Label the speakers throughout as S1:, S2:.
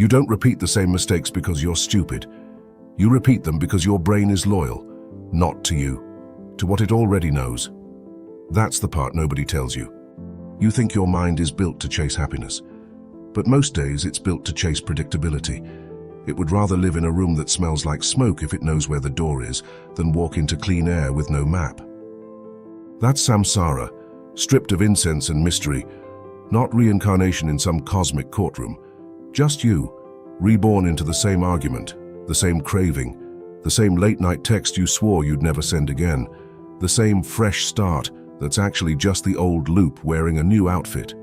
S1: You don't repeat the same mistakes because you're stupid. You repeat them because your brain is loyal, not to you, to what it already knows. That's the part nobody tells you. You think your mind is built to chase happiness, but most days it's built to chase predictability. It would rather live in a room that smells like smoke if it knows where the door is, than walk into clean air with no map. That's samsara, stripped of incense and mystery, not reincarnation in some cosmic courtroom. Just you, reborn into the same argument, the same craving, the same late-night text you swore you'd never send again, the same fresh start that's actually just the old loop wearing a new outfit.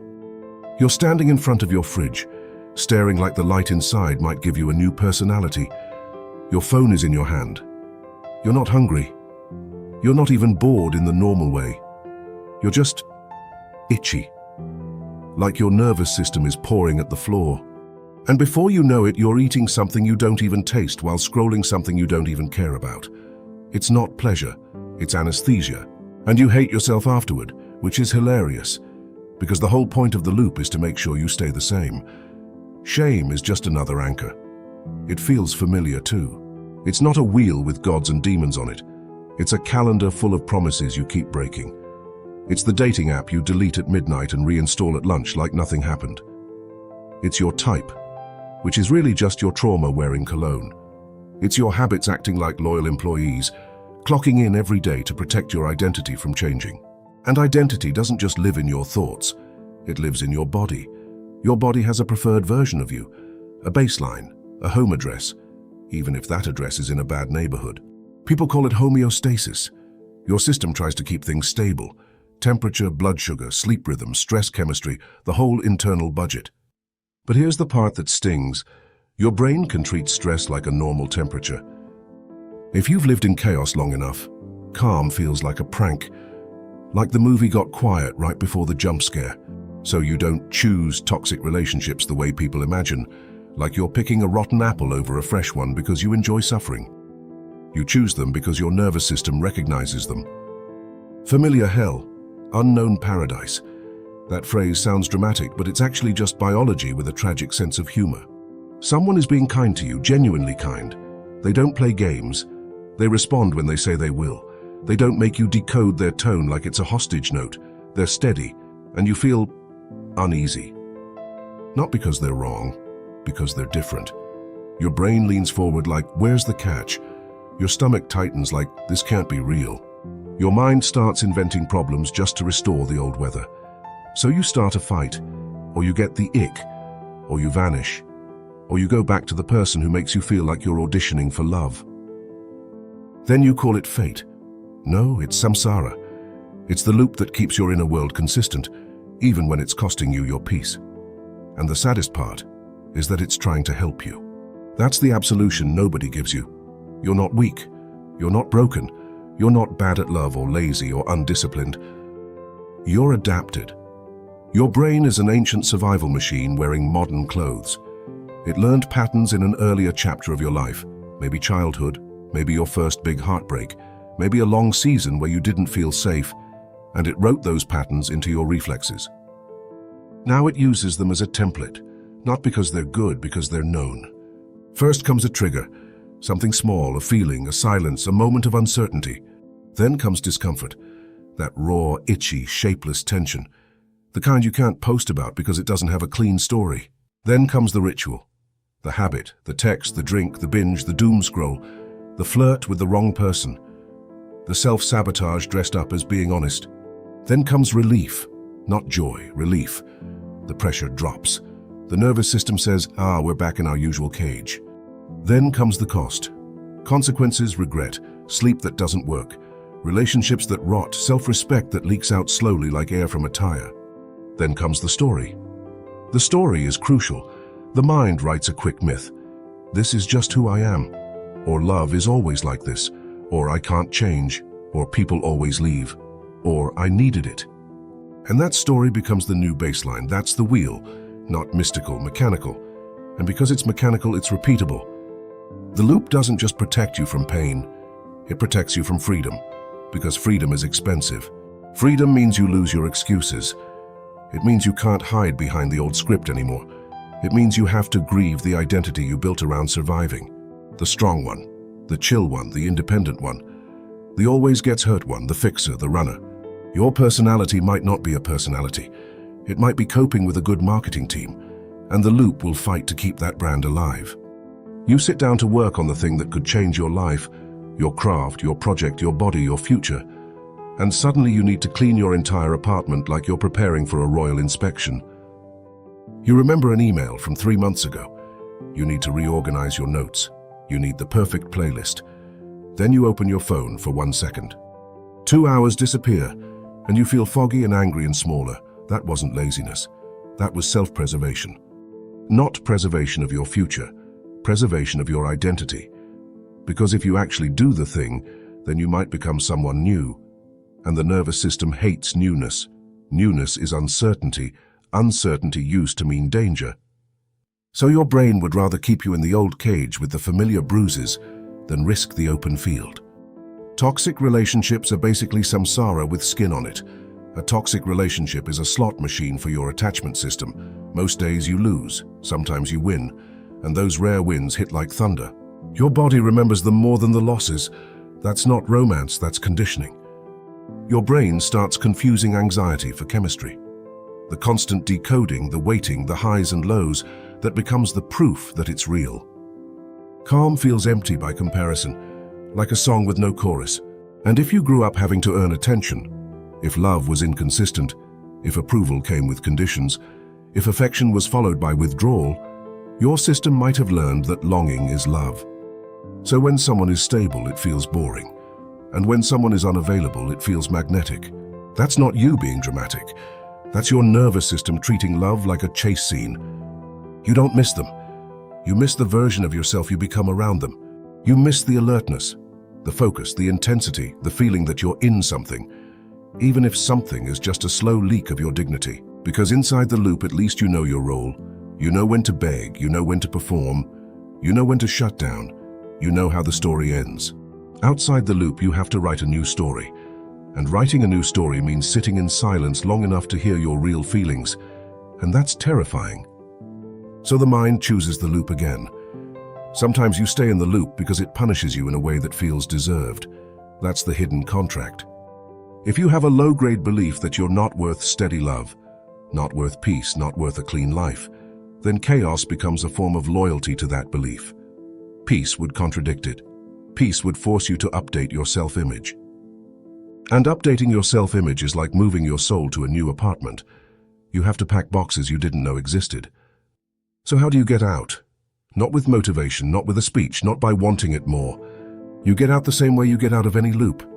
S1: You're standing in front of your fridge, staring like the light inside might give you a new personality. Your phone is in your hand. You're not hungry. You're not even bored in the normal way. You're just itchy, like your nervous system is pouring at the floor. And before you know it, you're eating something you don't even taste while scrolling something you don't even care about. It's not pleasure, it's anesthesia. And you hate yourself afterward, which is hilarious, because the whole point of the loop is to make sure you stay the same. Shame is just another anchor. It feels familiar too. It's not a wheel with gods and demons on it. It's a calendar full of promises you keep breaking. It's the dating app you delete at midnight and reinstall at lunch like nothing happened. It's your type, which is really just your trauma wearing cologne. It's your habits acting like loyal employees, clocking in every day to protect your identity from changing. And identity doesn't just live in your thoughts, it lives in your body. Your body has a preferred version of you, a baseline, a home address, even if that address is in a bad neighborhood. People call it homeostasis. Your system tries to keep things stable. Temperature, blood sugar, sleep rhythm, stress chemistry, the whole internal budget. But here's the part that stings. Your brain can treat stress like a normal temperature. If you've lived in chaos long enough, calm feels like a prank, like the movie got quiet right before the jump scare. So you don't choose toxic relationships the way people imagine, like you're picking a rotten apple over a fresh one because you enjoy suffering. You choose them because your nervous system recognizes them. Familiar hell, unknown paradise. That phrase sounds dramatic, but it's actually just biology with a tragic sense of humor. Someone is being kind to you, genuinely kind. They don't play games. They respond when they say they will. They don't make you decode their tone like it's a hostage note. They're steady, and you feel uneasy. Not because they're wrong, because they're different. Your brain leans forward like, where's the catch? Your stomach tightens like, this can't be real. Your mind starts inventing problems just to restore the old weather. So you start a fight, or you get the ick, or you vanish, or you go back to the person who makes you feel like you're auditioning for love. Then you call it fate. No, it's samsara. It's the loop that keeps your inner world consistent, even when it's costing you your peace. And the saddest part is that it's trying to help you. That's the absolution nobody gives you. You're not weak. You're not broken. You're not bad at love or lazy or undisciplined. You're adapted. Your brain is an ancient survival machine wearing modern clothes. It learned patterns in an earlier chapter of your life, maybe childhood, maybe your first big heartbreak, maybe a long season where you didn't feel safe, and it wrote those patterns into your reflexes. Now it uses them as a template, not because they're good, because they're known. First comes a trigger, something small, a feeling, a silence, a moment of uncertainty. Then comes discomfort, that raw, itchy, shapeless tension, the kind you can't post about because it doesn't have a clean story. Then comes the ritual, the habit, the text, the drink, the binge, the doom scroll, the flirt with the wrong person, the self-sabotage dressed up as being honest. Then comes relief, not joy, relief. The pressure drops. The nervous system says, we're back in our usual cage. Then comes the cost. Consequences, regret, sleep that doesn't work, relationships that rot, self-respect that leaks out slowly like air from a tire. Then comes the story. The story is crucial. The mind writes a quick myth. This is just who I am. Or love is always like this. Or I can't change. Or people always leave. Or I needed it. And that story becomes the new baseline. That's the wheel, not mystical, mechanical. And because it's mechanical, it's repeatable. The loop doesn't just protect you from pain. It protects you from freedom. Because freedom is expensive. Freedom means you lose your excuses. It means you can't hide behind the old script anymore. It means you have to grieve the identity you built around surviving. The strong one, the chill one, the independent one, the always gets hurt one, the fixer, the runner. Your personality might not be a personality. It might be coping with a good marketing team, and the loop will fight to keep that brand alive. You sit down to work on the thing that could change your life, your craft, your project, your body, your future, and suddenly you need to clean your entire apartment like you're preparing for a royal inspection. You remember an email from 3 months ago. You need to reorganize your notes. You need the perfect playlist. Then you open your phone for 1 second. 2 hours disappear, and you feel foggy and angry and smaller. That wasn't laziness. That was self-preservation. Not preservation of your future, preservation of your identity. Because if you actually do the thing, then you might become someone new. And the nervous system hates newness. Newness is uncertainty. Uncertainty used to mean danger. So your brain would rather keep you in the old cage with the familiar bruises than risk the open field. Toxic relationships are basically samsara with skin on it. A toxic relationship is a slot machine for your attachment system. Most days you lose, sometimes you win, and those rare wins hit like thunder. Your body remembers them more than the losses. That's not romance, that's conditioning. Your brain starts confusing anxiety for chemistry. The constant decoding, the waiting, the highs and lows, that becomes the proof that it's real. Calm feels empty by comparison, like a song with no chorus. And if you grew up having to earn attention, if love was inconsistent, if approval came with conditions, if affection was followed by withdrawal, your system might have learned that longing is love. So when someone is stable, it feels boring. And when someone is unavailable, it feels magnetic. That's not you being dramatic. That's your nervous system treating love like a chase scene. You don't miss them. You miss the version of yourself you become around them. You miss the alertness, the focus, the intensity, the feeling that you're in something, even if something is just a slow leak of your dignity. Because inside the loop, at least you know your role. You know when to beg, you know when to perform, you know when to shut down, you know how the story ends. Outside the loop, you have to write a new story. And writing a new story means sitting in silence long enough to hear your real feelings. And that's terrifying. So the mind chooses the loop again. Sometimes you stay in the loop because it punishes you in a way that feels deserved. That's the hidden contract. If you have a low-grade belief that you're not worth steady love, not worth peace, not worth a clean life, then chaos becomes a form of loyalty to that belief. Peace would contradict it. Peace would force you to update your self-image. And updating your self-image is like moving your soul to a new apartment. You have to pack boxes you didn't know existed. So how do you get out? Not with motivation, not with a speech, not by wanting it more. You get out the same way you get out of any loop.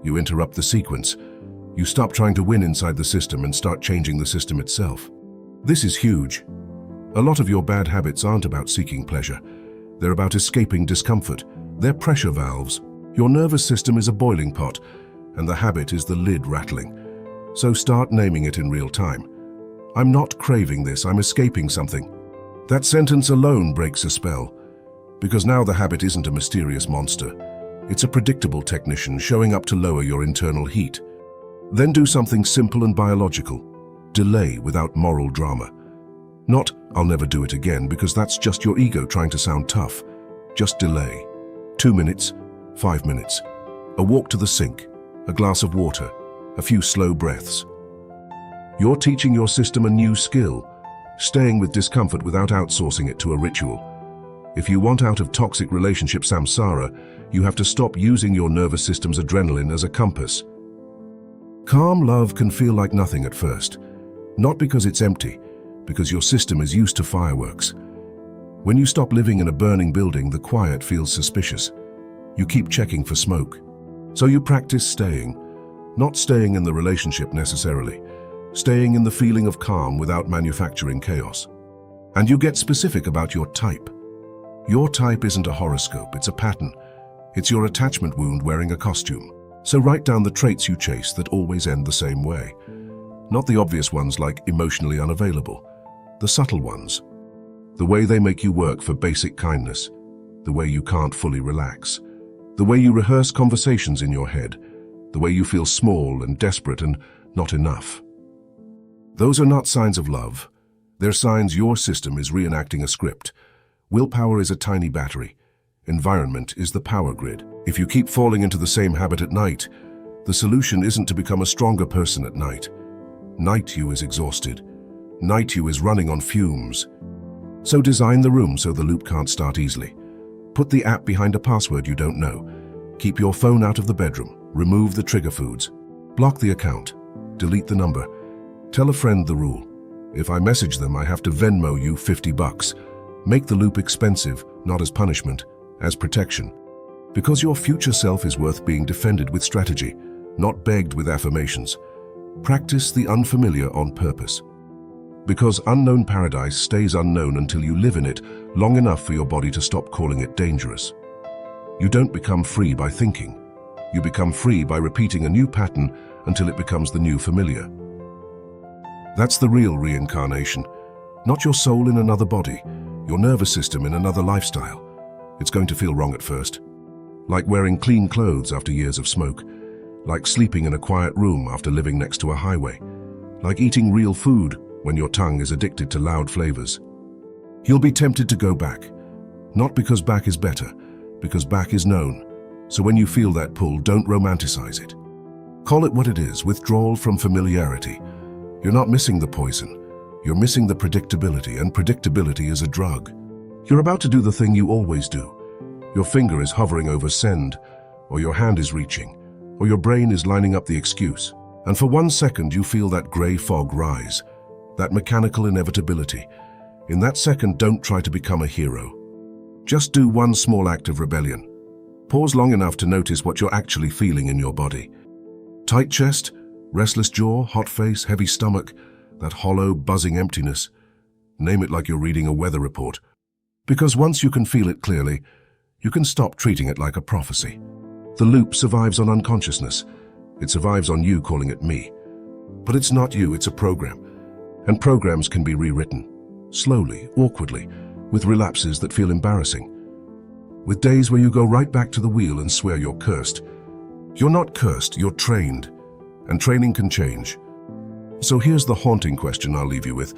S1: You interrupt the sequence. You stop trying to win inside the system and start changing the system itself. This is huge. A lot of your bad habits aren't about seeking pleasure. They're about escaping discomfort. They're pressure valves. Your nervous system is a boiling pot, and the habit is the lid rattling. So start naming it in real time. I'm not craving this, I'm escaping something. That sentence alone breaks a spell, because now the habit isn't a mysterious monster. It's a predictable technician showing up to lower your internal heat. Then do something simple and biological. Delay without moral drama. Not, I'll never do it again, because that's just your ego trying to sound tough. Just delay. 2 minutes, 5 minutes. A walk to the sink, a glass of water, a few slow breaths. You're teaching your system a new skill, staying with discomfort without outsourcing it to a ritual. If you want out of toxic relationship samsara, you have to stop using your nervous system's adrenaline as a compass. Calm love can feel like nothing at first, not because it's empty, because your system is used to fireworks. When you stop living in a burning building, the quiet feels suspicious. You keep checking for smoke. So you practice staying, not staying in the relationship necessarily, staying in the feeling of calm without manufacturing chaos. And you get specific about your type. Your type isn't a horoscope, it's a pattern. It's your attachment wound wearing a costume. So write down the traits you chase that always end the same way. Not the obvious ones like emotionally unavailable. The subtle ones. The way they make you work for basic kindness. The way you can't fully relax. The way you rehearse conversations in your head. The way you feel small and desperate and not enough. Those are not signs of love. They're signs your system is reenacting a script. Willpower is a tiny battery. Environment is the power grid. If you keep falling into the same habit at night, the solution isn't to become a stronger person at night. Night you is exhausted. Night you is running on fumes. So design the room so the loop can't start easily. Put the app behind a password you don't know. Keep your phone out of the bedroom. Remove the trigger foods. Block the account. Delete the number. Tell a friend the rule. If I message them, I have to Venmo you $50. Make the loop expensive, not as punishment, as protection. Because your future self is worth being defended with strategy, not begged with affirmations. Practice the unfamiliar on purpose. Because unknown paradise stays unknown until you live in it long enough for your body to stop calling it dangerous. You don't become free by thinking. You become free by repeating a new pattern until it becomes the new familiar. That's the real reincarnation. Not your soul in another body, your nervous system in another lifestyle. It's going to feel wrong at first. Like wearing clean clothes after years of smoke. Like sleeping in a quiet room after living next to a highway. Like eating real food when your tongue is addicted to loud flavors. You'll be tempted to go back. Not because back is better, because back is known. So when you feel that pull, don't romanticize it. Call it what it is, withdrawal from familiarity. You're not missing the poison. You're missing the predictability, and predictability is a drug. You're about to do the thing you always do. Your finger is hovering over send, or your hand is reaching, or your brain is lining up the excuse. And for 1 second you feel that gray fog rise, that mechanical inevitability. In that second, don't try to become a hero. Just do one small act of rebellion. Pause long enough to notice what you're actually feeling in your body. Tight chest, restless jaw, hot face, heavy stomach, that hollow, buzzing emptiness. Name it like you're reading a weather report. Because once you can feel it clearly, you can stop treating it like a prophecy. The loop survives on unconsciousness. It survives on you calling it me. But it's not you, it's a program. And programs can be rewritten. Slowly, awkwardly, with relapses that feel embarrassing. With days where you go right back to the wheel and swear you're cursed. You're not cursed, you're trained. And training can change. So here's the haunting question I'll leave you with,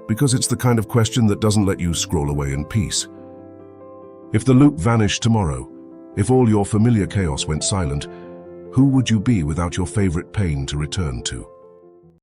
S1: because it's the kind of question that doesn't let you scroll away in peace. If the loop vanished tomorrow, if all your familiar chaos went silent, who would you be without your favorite pain to return to?